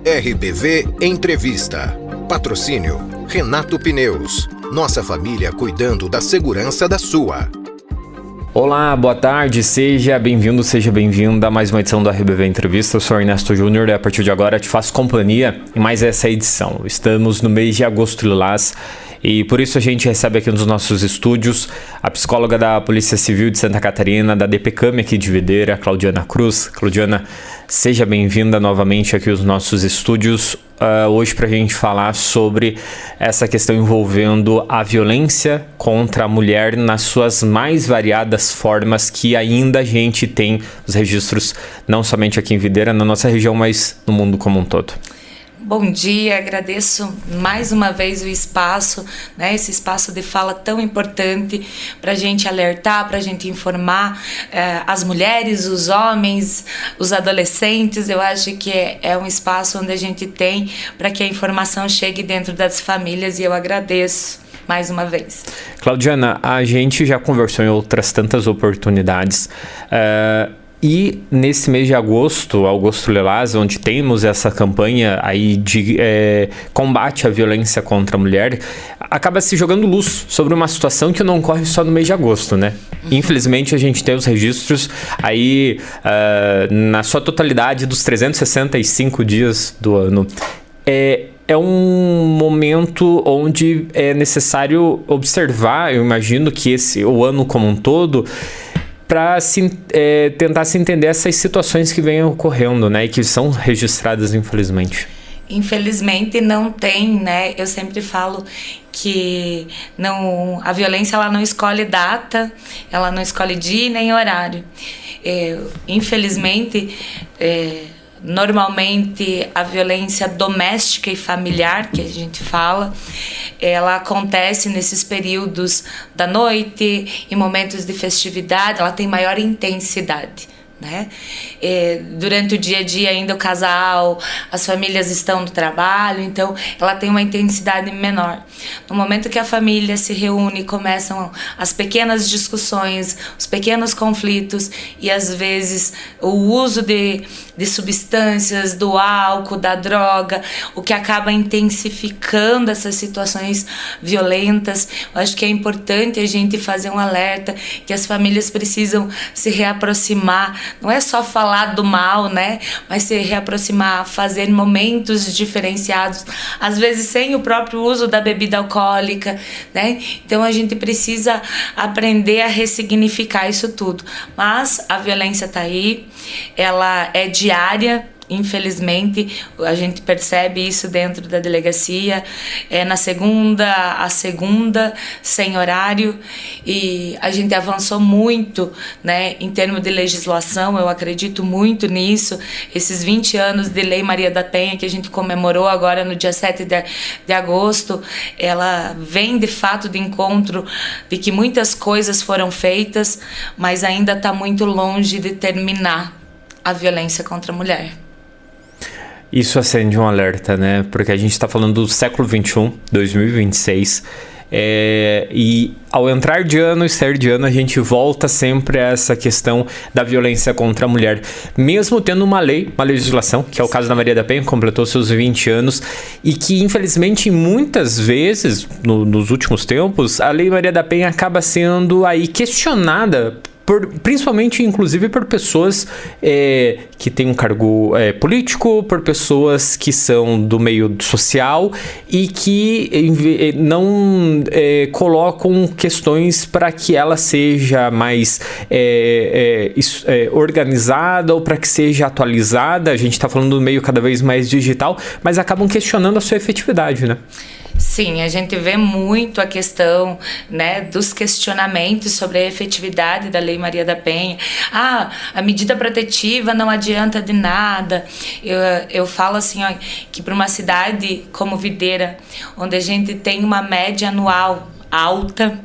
RBV Entrevista. Patrocínio Renato Pneus. Nossa família cuidando da segurança da sua. Olá, boa tarde, seja bem-vindo, seja bem-vinda a mais uma edição do RBV Entrevista. Eu sou Ernesto Júnior e a partir de agora te faço companhia em mais essa edição. Estamos no mês de agosto lilás e por isso a gente recebe aqui nos nossos estúdios a psicóloga da Polícia Civil de Santa Catarina, da DPCAM aqui de Videira, Claudiana Cruz. Claudiana, seja bem-vinda novamente aqui aos nossos estúdios. Hoje para a gente falar sobre essa questão envolvendo a violência contra a mulher nas suas mais variadas formas que ainda a gente tem os registros, não somente aqui em Videira, na nossa região, mas no mundo como um todo. Bom dia, agradeço mais uma vez o espaço, né, esse espaço de fala tão importante para a gente alertar, para a gente informar as mulheres, os homens, os adolescentes. Eu acho que é um espaço onde a gente tem para que a informação chegue dentro das famílias e eu agradeço mais uma vez. Claudiana, a gente já conversou em outras tantas oportunidades, e nesse mês de agosto lilás, onde temos essa campanha aí de combate à violência contra a mulher, acaba se jogando luz sobre uma situação que não ocorre só no mês de agosto, né? Infelizmente a gente tem os registros aí na sua totalidade dos 365 dias do ano. É um momento onde é necessário observar, eu imagino que o ano como um todo, para tentar se entender essas situações que vêm ocorrendo, né, e que são registradas, infelizmente. Infelizmente não tem, né? Eu sempre falo que a violência ela não escolhe data, ela não escolhe dia nem horário. Infelizmente, normalmente a violência doméstica e familiar, que a gente fala, ela acontece nesses períodos da noite, em momentos de festividade, ela tem maior intensidade, né? Durante o dia a dia ainda o casal, as famílias estão no trabalho, então ela tem uma intensidade menor. No momento que a família se reúne, começam as pequenas discussões, os pequenos conflitos e às vezes o uso de substâncias, do álcool, da droga, o que acaba intensificando essas situações violentas. Eu acho que é importante a gente fazer um alerta que as famílias precisam se reaproximar. Não é só falar do mal, né? Mas se reaproximar, fazer momentos diferenciados, às vezes sem o próprio uso da bebida alcoólica, né? Então a gente precisa aprender a ressignificar isso tudo. Mas a violência está aí, ela é diária. Infelizmente, a gente percebe isso dentro da delegacia, na segunda a segunda, sem horário, e a gente avançou muito, né, em termos de legislação. Eu acredito muito nisso. Esses 20 anos de Lei Maria da Penha, que a gente comemorou agora no dia 7 de agosto, ela vem de fato de encontro de que muitas coisas foram feitas, mas ainda está muito longe de terminar a violência contra a mulher. Isso acende um alerta, né? Porque a gente está falando do século XXI, 2026, e ao entrar de ano e sair de ano, a gente volta sempre a essa questão da violência contra a mulher. Mesmo tendo uma legislação, que é o caso da Maria da Penha, que completou seus 20 anos, e que infelizmente muitas vezes, nos últimos tempos, a Lei Maria da Penha acaba sendo aí questionada, principalmente, inclusive, por pessoas que têm um cargo político, por pessoas que são do meio social e que não colocam questões para que ela seja mais organizada ou para que seja atualizada. A gente está falando do meio cada vez mais digital, mas acabam questionando a sua efetividade, né? Sim, a gente vê muito a questão, né, dos questionamentos sobre a efetividade da Lei Maria da Penha. A medida protetiva não adianta de nada. Eu falo assim, ó, que para uma cidade como Videira, onde a gente tem uma média anual alta,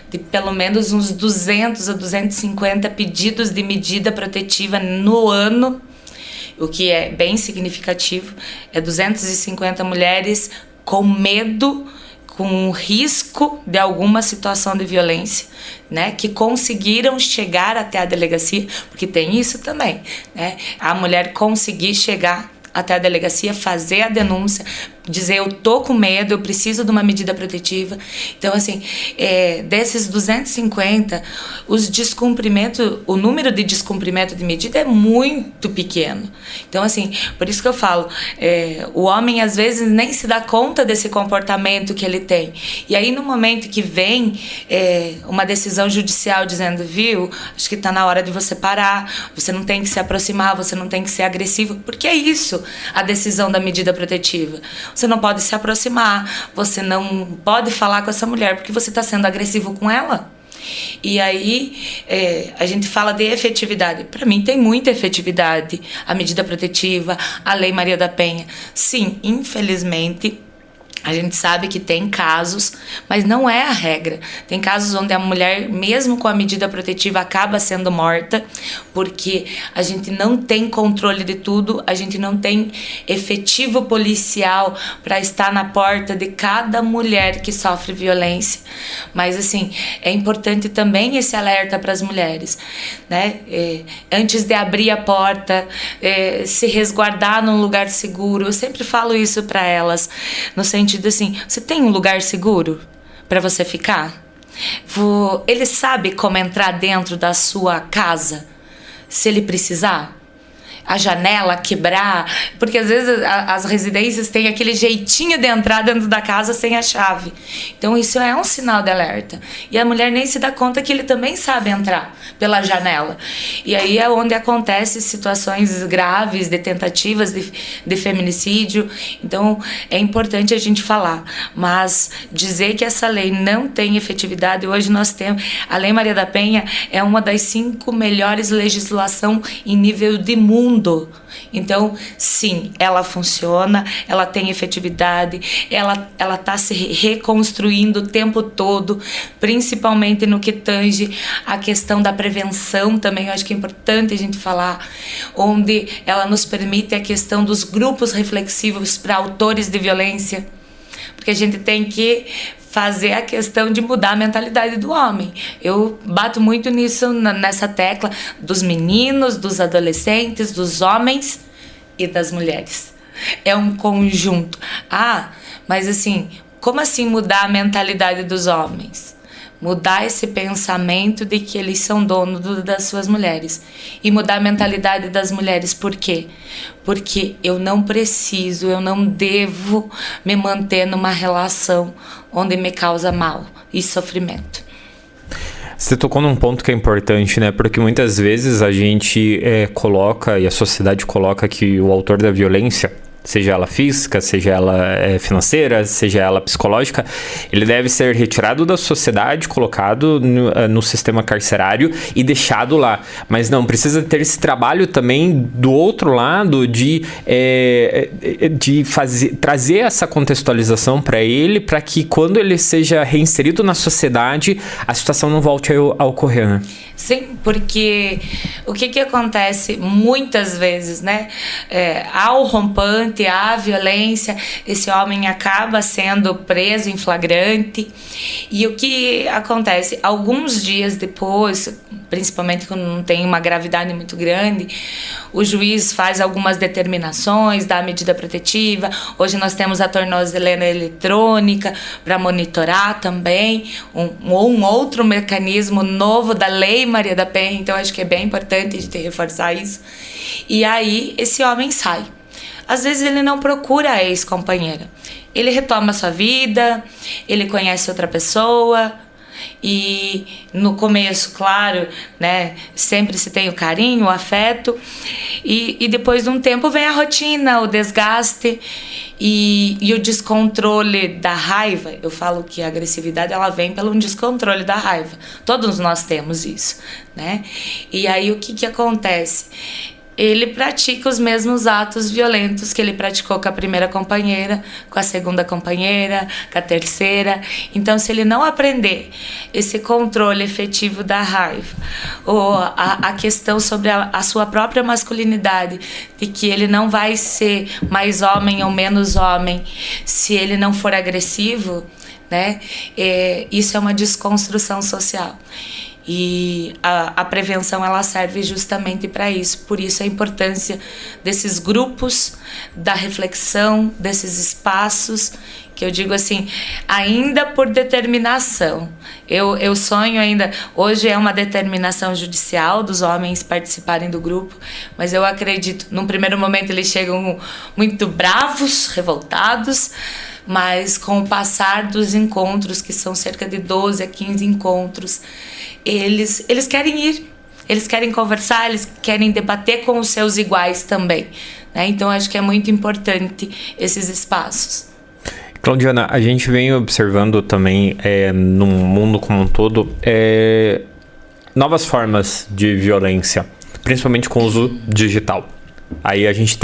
de pelo menos uns 200 a 250 pedidos de medida protetiva no ano, o que é bem significativo, 250 mulheres com medo, com risco de alguma situação de violência, né, que conseguiram chegar até a delegacia, porque tem isso também, né, a mulher conseguir chegar até a delegacia, fazer a denúncia, dizer eu tô com medo, eu preciso de uma medida protetiva. Então, assim, desses 250, os descumprimentos, o número de descumprimento de medida é muito pequeno. Então, assim, por isso que eu falo, o homem às vezes nem se dá conta desse comportamento que ele tem. E aí, no momento que vem uma decisão judicial dizendo, viu, acho que tá na hora de você parar, você não tem que se aproximar, você não tem que ser agressivo, porque é isso a decisão da medida protetiva. Você não pode se aproximar, você não pode falar com essa mulher porque você está sendo agressivo com ela. E aí a gente fala de efetividade. Para mim tem muita efetividade a medida protetiva, a Lei Maria da Penha. Sim, infelizmente a gente sabe que tem casos, mas não é a regra. Tem casos onde a mulher, mesmo com a medida protetiva, acaba sendo morta, porque a gente não tem controle de tudo, a gente não tem efetivo policial para estar na porta de cada mulher que sofre violência. Mas, assim, é importante também esse alerta para as mulheres, né? Antes de abrir a porta, se resguardar num lugar seguro. Eu sempre falo isso para elas, no sentido assim, você tem um lugar seguro para você ficar? Ele sabe como entrar dentro da sua casa, se ele precisar? A janela quebrar, porque às vezes as residências têm aquele jeitinho de entrar dentro da casa sem a chave. Então isso é um sinal de alerta. E a mulher nem se dá conta que ele também sabe entrar pela janela. E aí é onde acontecem situações graves de tentativas de feminicídio. Então é importante a gente falar. Mas dizer que essa lei não tem efetividade, hoje nós temos... A Lei Maria da Penha é uma das 5 melhores legislações em nível de mundo. Então, sim, ela funciona, ela tem efetividade, ela está se reconstruindo o tempo todo, principalmente no que tange a questão da prevenção também. Eu acho que é importante a gente falar, onde ela nos permite a questão dos grupos reflexivos para autores de violência, porque a gente tem que fazer a questão de mudar a mentalidade do homem. Eu bato muito nisso, nessa tecla dos meninos, dos adolescentes, dos homens e das mulheres. É um conjunto. Mas assim, como assim mudar a mentalidade dos homens? Mudar esse pensamento de que eles são donos das suas mulheres. E mudar a mentalidade das mulheres. Por quê? Porque eu não preciso, eu não devo me manter numa relação onde me causa mal e sofrimento. Você tocou num ponto que é importante, né? Porque muitas vezes a gente coloca, e a sociedade coloca, que o autor da violência, seja ela física, seja ela financeira, seja ela psicológica, ele deve ser retirado da sociedade, colocado no sistema carcerário e deixado lá. Mas não, precisa ter esse trabalho também do outro lado de trazer essa contextualização para ele, para que quando ele seja reinserido na sociedade, a situação não volte a ocorrer, né? Sim, porque o que acontece muitas vezes, né? Ao rompante, à violência, esse homem acaba sendo preso em flagrante. E o que acontece? Alguns dias depois, principalmente quando não tem uma gravidade muito grande, o juiz faz algumas determinações, dá a medida protetiva. Hoje nós temos a tornozeleira eletrônica para monitorar também, um outro mecanismo novo da Lei Maria da Penha. Então acho que é bem importante a gente reforçar isso. E aí esse homem sai. Às vezes ele não procura a ex-companheira, ele retoma a sua vida, ele conhece outra pessoa. E no começo, claro, né, sempre se tem o carinho, o afeto, e depois de um tempo vem a rotina, o desgaste e o descontrole da raiva. Eu falo que a agressividade ela vem pelo descontrole da raiva. Todos nós temos isso, né? E aí o que acontece? Ele pratica os mesmos atos violentos que ele praticou com a primeira companheira, com a segunda companheira, com a terceira. Então, se ele não aprender esse controle efetivo da raiva, ou a questão sobre a sua própria masculinidade, de que ele não vai ser mais homem ou menos homem se ele não for agressivo, né? Isso é uma desconstrução social. E a prevenção, ela serve justamente para isso. Por isso a importância desses grupos, da reflexão, desses espaços, que eu digo assim, ainda por determinação. Eu sonho ainda, hoje é uma determinação judicial dos homens participarem do grupo, mas eu acredito, num primeiro momento eles chegam muito bravos, revoltados, mas com o passar dos encontros, que são cerca de 12 a 15 encontros, eles querem ir, eles querem conversar, eles querem debater com os seus iguais também, né? Então acho que é muito importante esses espaços. Claudiana, a gente vem observando também no mundo como um todo novas formas de violência, principalmente com o uso digital. Aí a gente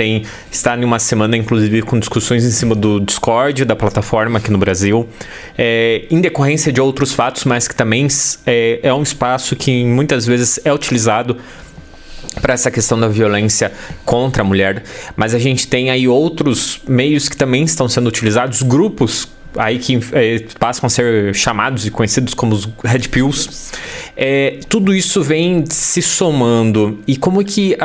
está em uma semana, inclusive, com discussões em cima do Discord, da plataforma aqui no Brasil, em decorrência de outros fatos, mas que também é um espaço que muitas vezes é utilizado para essa questão da violência contra a mulher. Mas a gente tem aí outros meios que também estão sendo utilizados, grupos aí que passam a ser chamados e conhecidos como os Red Pills. Tudo isso vem se somando. E como que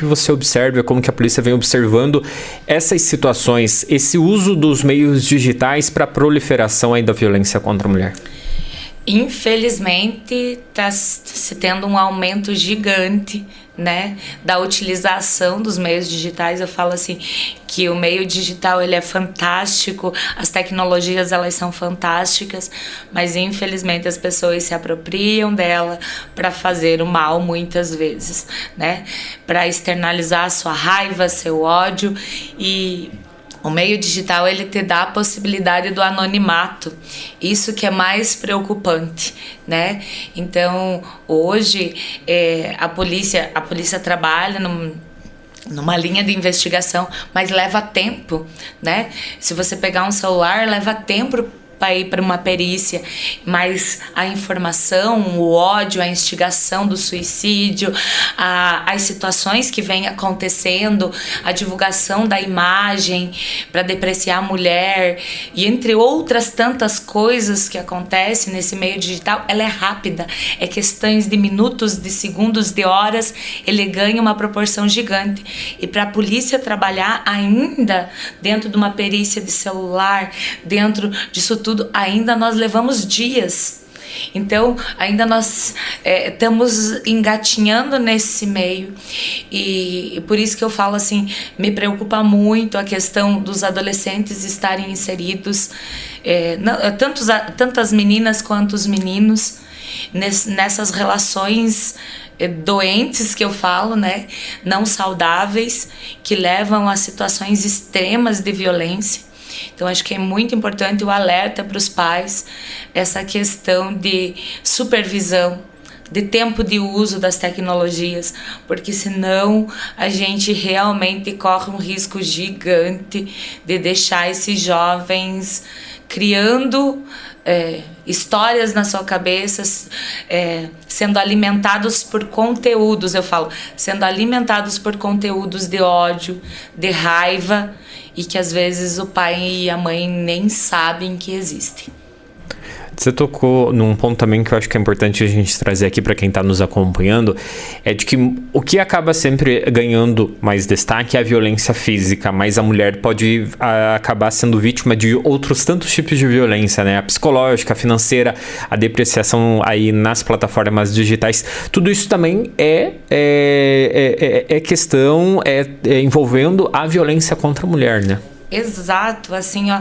você observa, como que a polícia vem observando essas situações, esse uso dos meios digitais para a proliferação aí da violência contra a mulher? Infelizmente, está se tendo um aumento gigante, né, da utilização dos meios digitais. Eu falo assim, que o meio digital, ele é fantástico, as tecnologias, elas são fantásticas, mas infelizmente as pessoas se apropriam dela para fazer o mal muitas vezes, né, para externalizar a sua raiva, seu ódio. E o meio digital, ele te dá a possibilidade do anonimato. Isso que é mais preocupante, né? Então, hoje, a polícia trabalha numa linha de investigação, mas leva tempo, né? Se você pegar um celular, leva tempo para ir para uma perícia, mas a informação, o ódio, a instigação do suicídio, as situações que vêm acontecendo, a divulgação da imagem para depreciar a mulher, e entre outras tantas coisas que acontecem nesse meio digital, ela é rápida, é questões de minutos, de segundos, de horas, ele ganha uma proporção gigante. E para a polícia trabalhar ainda dentro de uma perícia de celular, dentro disso tudo, ainda nós levamos dias. Então, ainda nós estamos engatinhando nesse meio. E por isso que eu falo assim, me preocupa muito a questão dos adolescentes estarem inseridos, tanto as meninas quanto os meninos, nessas relações doentes que eu falo, né, não saudáveis, que levam a situações extremas de violência. Então, acho que é muito importante o alerta para os pais, essa questão de supervisão, de tempo de uso das tecnologias, porque senão a gente realmente corre um risco gigante de deixar esses jovens criando histórias na sua cabeça, sendo alimentados por conteúdos, eu falo, sendo alimentados por conteúdos de ódio, de raiva, e que às vezes o pai e a mãe nem sabem que existe. Você tocou num ponto também que eu acho que é importante a gente trazer aqui para quem está nos acompanhando, é de que o que acaba sempre ganhando mais destaque é a violência física, mas a mulher pode acabar sendo vítima de outros tantos tipos de violência, né? A psicológica, a financeira, a depreciação aí nas plataformas digitais. Tudo isso também é questão envolvendo a violência contra a mulher, né? Exato, assim, ó,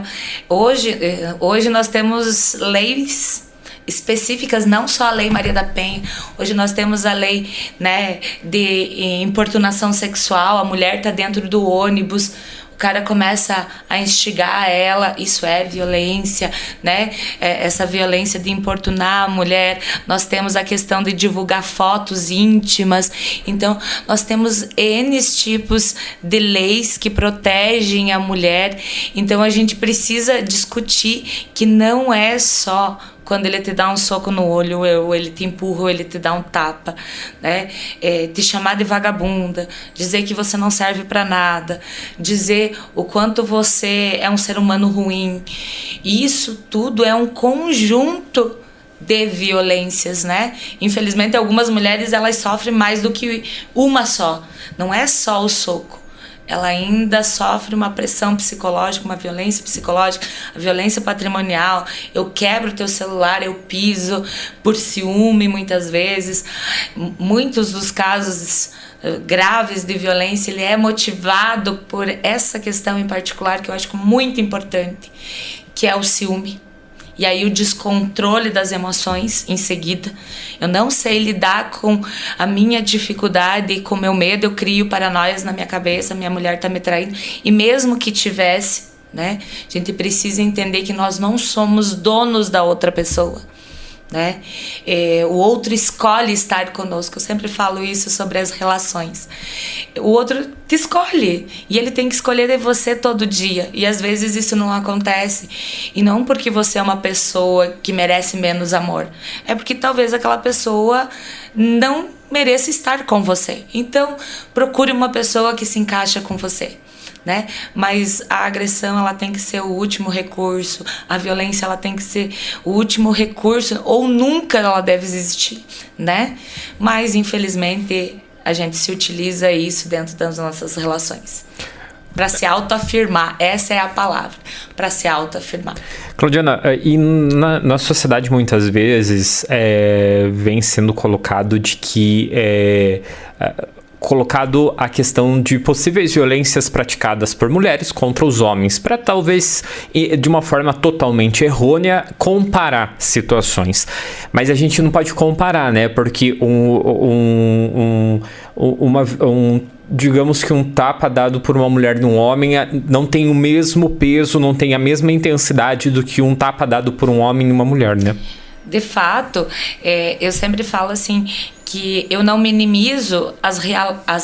hoje nós temos leis específicas, não só a Lei Maria da Penha, hoje nós temos a lei, né, de importunação sexual, a mulher está dentro do ônibus, o cara começa a instigar ela, isso é violência, né? Essa violência de importunar a mulher. Nós temos a questão de divulgar fotos íntimas. Então, nós temos N tipos de leis que protegem a mulher. Então, a gente precisa discutir que não é só quando ele te dá um soco no olho, ou ele te empurra, ou ele te dá um tapa, né? Te chamar de vagabunda, dizer que você não serve para nada, dizer o quanto você é um ser humano ruim. Isso tudo é um conjunto de violências, né? Infelizmente, algumas mulheres, elas sofrem mais do que uma só. Não é só o soco. Ela ainda sofre uma pressão psicológica, uma violência psicológica, a violência patrimonial. Eu quebro o teu celular, eu piso por ciúme muitas vezes. Muitos dos casos graves de violência, ele é motivado por essa questão em particular, que eu acho muito importante, que é o ciúme. E aí o descontrole das emoções em seguida. Eu não sei lidar com a minha dificuldade e com o meu medo, eu crio paranoias na minha cabeça, minha mulher tá me traindo. E mesmo que tivesse, né, a gente precisa entender que nós não somos donos da outra pessoa. Né? O outro escolhe estar conosco. Eu sempre falo isso sobre as relações. O outro te escolhe e ele tem que escolher de você todo dia, e às vezes isso não acontece, e não porque você é uma pessoa que merece menos amor, é porque talvez aquela pessoa não mereça estar com você. Então procure uma pessoa que se encaixa com você, né? Mas a agressão, ela tem que ser o último recurso, a violência, ela tem que ser o último recurso, ou nunca ela deve existir, né? Mas infelizmente a gente se utiliza isso dentro das nossas relações para se autoafirmar. Essa é a palavra, para se autoafirmar. Claudiana, e na sociedade muitas vezes vem sendo colocado de que colocado a questão de possíveis violências praticadas por mulheres contra os homens, para talvez, de uma forma totalmente errônea, comparar situações. Mas a gente não pode comparar, né? Porque digamos que um tapa dado por uma mulher num homem não tem o mesmo peso, não tem a mesma intensidade do que um tapa dado por um homem numa mulher, né? De fato, eu sempre falo assim, que eu não minimizo as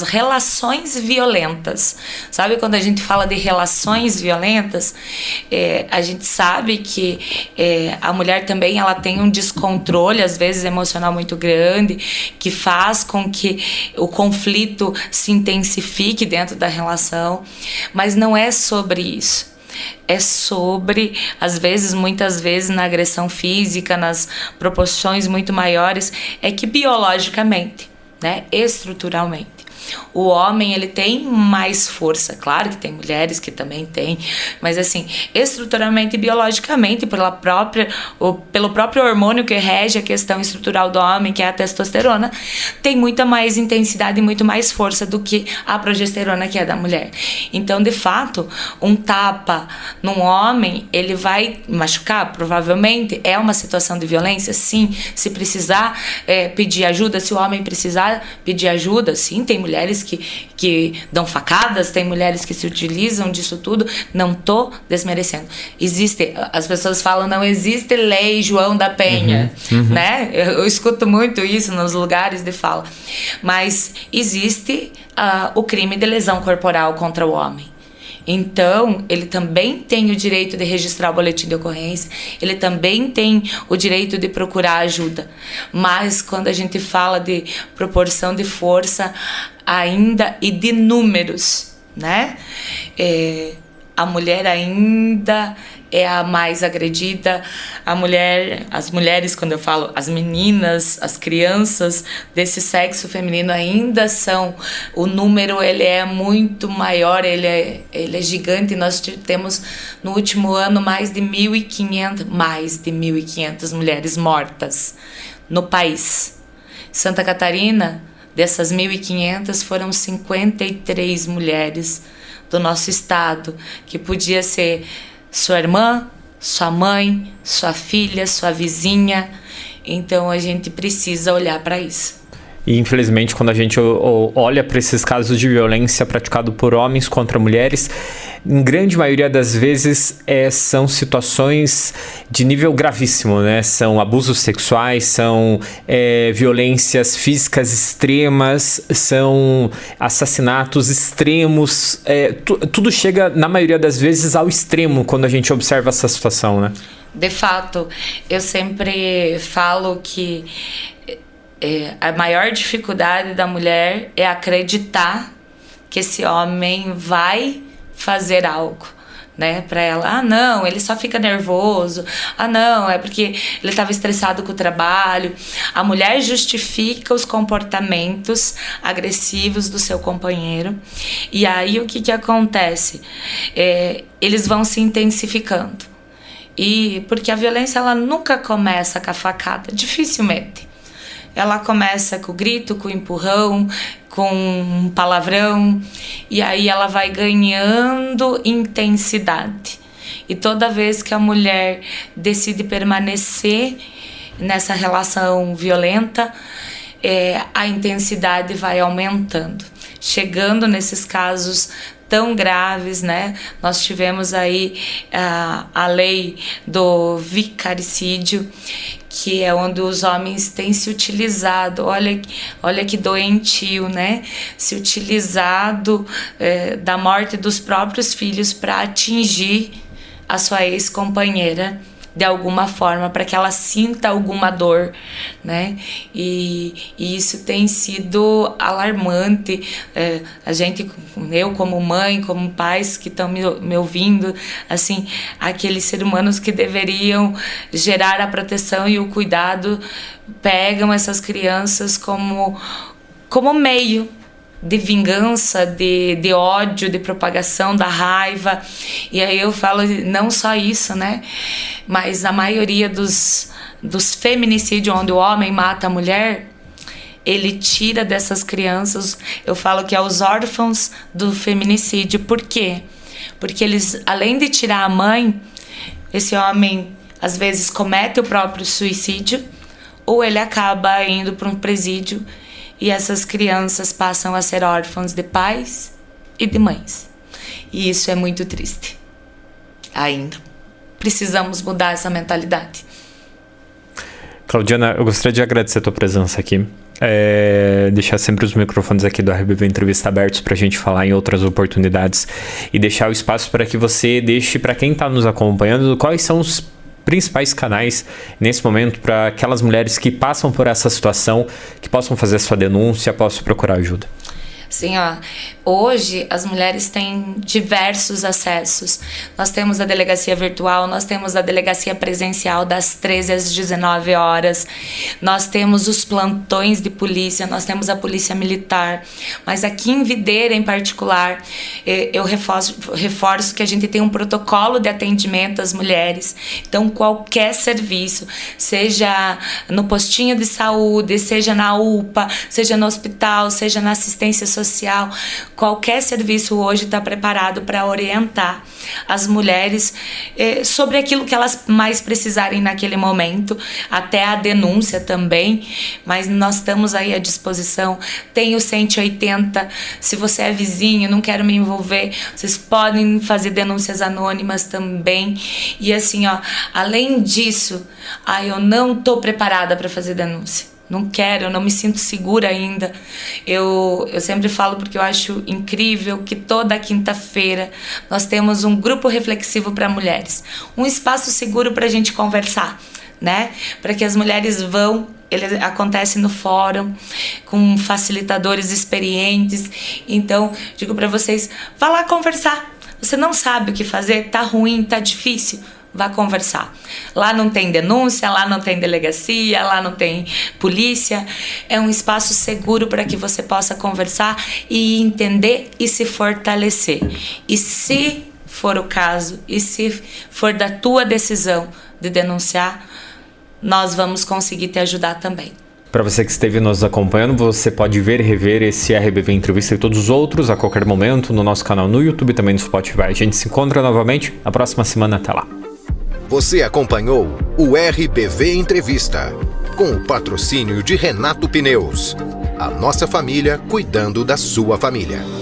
relações violentas. Sabe, quando a gente fala de relações violentas, a gente sabe que a mulher também, ela tem um descontrole, às vezes emocional muito grande, que faz com que o conflito se intensifique dentro da relação, mas não é sobre isso. É sobre, muitas vezes, na agressão física, nas proporções muito maiores, é que biologicamente, né, estruturalmente, o homem, ele tem mais força. Claro que tem mulheres que também têm, mas assim, estruturalmente e biologicamente, pelo próprio hormônio que rege a questão estrutural do homem, que é a testosterona, tem muita mais intensidade e muito mais força do que a progesterona, que é da mulher. Então, de fato, um tapa num homem, ele vai machucar? Provavelmente. É uma situação de violência? Sim. Se precisar pedir ajuda, se o homem precisar pedir ajuda, sim. Tem mulheres que dão facadas, tem mulheres que se utilizam disso tudo. Não tô desmerecendo. As pessoas falam, não existe lei João da Penha, né? Eu escuto muito isso nos lugares de fala. Mas existe o crime de lesão corporal contra o homem. Então, ele também tem o direito de registrar o boletim de ocorrência, ele também tem o direito de procurar ajuda. Mas quando a gente fala de proporção de força ainda e de números, né? A mulher ainda é a mais agredida. As mulheres, quando eu falo, as meninas, as crianças desse sexo feminino ainda são, o número, ele é muito maior, ele é gigante. Nós temos no último ano mais de 1.500 mulheres mortas no país. Santa Catarina, dessas 1.500, foram 53 mulheres do nosso estado, que podia ser sua irmã, sua mãe, sua filha, sua vizinha. Então a gente precisa olhar para isso. E infelizmente, quando a gente olha para esses casos de violência praticado por homens contra mulheres, em grande maioria das vezes são situações de nível gravíssimo, né? São abusos sexuais, são violências físicas extremas, são assassinatos extremos. Tudo chega, na maioria das vezes, ao extremo quando a gente observa essa situação, né? De fato, eu sempre falo que a maior dificuldade da mulher é acreditar que esse homem vai fazer algo, né, para ela. Não, ele só fica nervoso. Não, é porque ele estava estressado com o trabalho. A mulher justifica os comportamentos agressivos do seu companheiro. E aí o que acontece? Eles vão se intensificando. E porque a violência ela nunca começa com a facada, dificilmente. Ela começa com o grito, com o empurrão, com um palavrão, e aí ela vai ganhando intensidade. E toda vez que a mulher decide permanecer nessa relação violenta, a intensidade vai aumentando, chegando nesses casos tão graves, né? Nós tivemos aí a lei do vicaricídio, que é onde os homens têm se utilizado, olha que doentio, né? Se utilizado da morte dos próprios filhos para atingir a sua ex-companheira de alguma forma, para que ela sinta alguma dor, né? E isso tem sido alarmante. Eu como mãe, como pais que estão me ouvindo, assim, aqueles seres humanos que deveriam gerar a proteção e o cuidado, pegam essas crianças como meio de vingança, de ódio, de propagação da raiva. E aí eu falo, não só isso, né? Mas a maioria dos feminicídios, onde o homem mata a mulher, ele tira dessas crianças, eu falo que é os órfãos do feminicídio. Por quê? Porque eles, além de tirar a mãe, esse homem às vezes comete o próprio suicídio, ou ele acaba indo para um presídio. E essas crianças passam a ser órfãos de pais e de mães. E isso é muito triste. Ainda. Precisamos mudar essa mentalidade. Claudiana, eu gostaria de agradecer a tua presença aqui. Deixar sempre os microfones aqui do RBV Entrevista abertos para a gente falar em outras oportunidades. E deixar o espaço para que você deixe para quem está nos acompanhando quais são os principais canais nesse momento para aquelas mulheres que passam por essa situação, que possam fazer sua denúncia, possam procurar ajuda. Sim, hoje as mulheres têm diversos acessos. Nós temos a delegacia virtual, nós temos a delegacia presencial das 13 às 19 horas, nós temos os plantões de polícia, nós temos a polícia militar, mas aqui em Videira em particular, eu reforço que a gente tem um protocolo de atendimento às mulheres. Então qualquer serviço, seja no postinho de saúde, seja na UPA, seja no hospital, seja na assistência social, qualquer serviço hoje está preparado para orientar as mulheres sobre aquilo que elas mais precisarem naquele momento, até a denúncia também, mas nós estamos aí à disposição. Tem o 180, se você é vizinho, não quero me envolver, vocês podem fazer denúncias anônimas também. E assim, além disso, eu não estou preparada para fazer denúncia. Não quero, eu não me sinto segura ainda. Eu sempre falo porque eu acho incrível que toda quinta-feira nós temos um grupo reflexivo para mulheres. Um espaço seguro para a gente conversar, né? Para que as mulheres vão, ele acontece no fórum, com facilitadores experientes. Então, digo para vocês, vá lá conversar. Você não sabe o que fazer, tá ruim, tá difícil. Vá conversar. Lá não tem denúncia, lá não tem delegacia, lá não tem polícia. É um espaço seguro para que você possa conversar e entender e se fortalecer. E se for o caso, e se for da tua decisão de denunciar, nós vamos conseguir te ajudar também. Para você que esteve nos acompanhando, você pode ver e rever esse RBV Entrevista e todos os outros a qualquer momento no nosso canal no YouTube e também no Spotify. A gente se encontra novamente na próxima semana. Até lá. Você acompanhou o RBV Entrevista, com o patrocínio de Renato Pneus. A nossa família cuidando da sua família.